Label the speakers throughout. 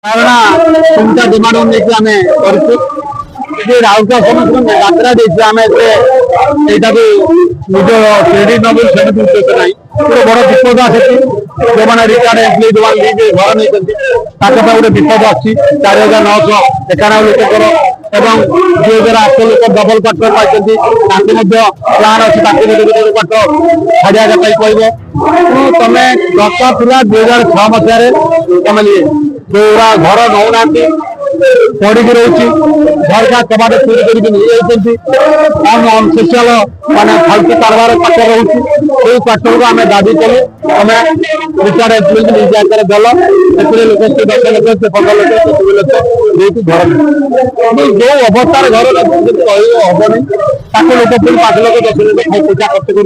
Speaker 1: तुमच्या डिमांड नहीं आम कर राउरकेला समस्त यात्रा देखे आम निज क्रेडिट नबू से उद्देश्य ना गोटे बड़ विपद आसे जो मैंने रिटायर्ड एम्प्लॉय जो घर नहीं गोटे विपद अच्छी 4991 लोकर एवं 2008 लोक डबल क्वार्टर पाई प्लान अच्छी क्वार्टर छाड़िया कह तुम गत पिला 2006 मसीह तुम जोरा घर नौना पड़ी रही झरका कबाट चोरी कर अनअफिशियल माने फालतू कारबार क्वार्टर रोचे क्वार्टर को आम दाबी कलु तुम रिटायर्ड एम्प्लॉय को निज आकार दल से लोक 10 लक्ष 15 लक्ष 70 लक्ष देखिए घर जो अवस्था घर हेनी ताको लोक फिर 5 लक्ष 10 लक्ष पैसा खर्च कर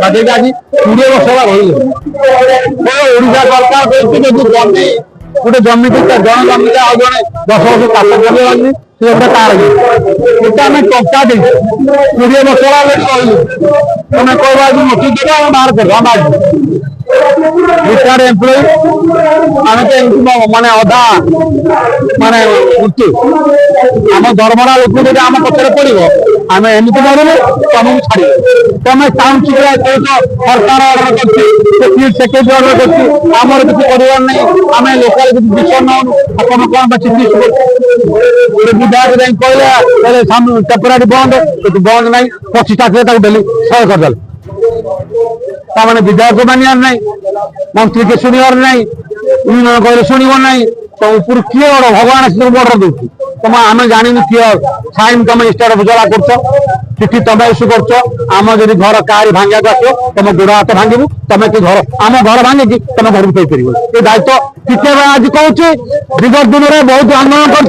Speaker 1: आज 20 वर्ष ओडिशा सरकार जमी गोटे जमी जन जमी आज जड़े 10 वर्ष चाष कर आम टंका 20 वर्ष तुम कह नोटिस बाहर कर रिटायर्ड एम्प्लॉय आम तो माने अधा माने मृत्यु आम दरमरा लोक आम पचर पड़ो आम एमती करूँ तुमको छाड़ तुम टाउनशिप सरकार अर्डर कर सेक्रेटरी अर्डर कर आमर किसी करार नहीं आम लोकाल किसी डिसीजन नौ तुम कौन चिठी विधायक जाए कहले टेम्पोरारी बंद बंद ना 25 टाक डेली 100 करदे मैंने विधायक मानियार नहीं मंत्री के शुणिबार नहीं कहले शुणव ना तो ऊपर किए भगवान आस बर्डर दौर तुम आम जानी किए साइन तुम स्टेट उजाला कर चिठी तुम इश्यू कर आम जब घर कार भांगा आसो तुम गोड़ हाथ भांगू तुम कि घर आम घर भांगे तुम घर को पार ये दायित्व टीके आज कहूँ विगत दिन में बहुत आंदोलन कर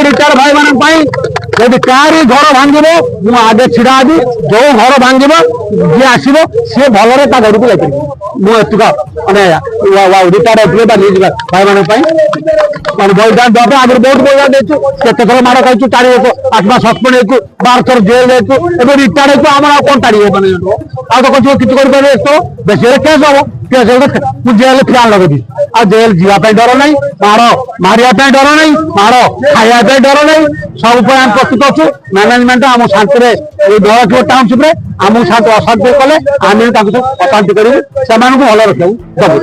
Speaker 1: रिटायर भाई मान जब कार घर भांगे मुझे आगे छिड़ा हेबी जो घर भांगे जी आसो सी भलरे घर को जापर मुझे माने रिटायर एम्प्लॉय भाई मान बलिदान देवा आगे बहुत बलिदान देचु केत थर माड़ खाई 4 वर्ष 8 मास सस्पेंड हो 12 थर जेल जाइए एवं रिटायर्ड आम कौन टाड़ी मैंने आज तो किसी कर तो बेस केस हम केस जेल फ्यान लगे आ जेल जावाई डर ना माड़ मारिया डर ना माड़ खाया डर ना सब आम प्रस्तुत अच्छु मैनेजमेंट आम शांति दल टाउनशिप आमको शांति अशांति कले आम अशांति करूँ से भल रखा दबू।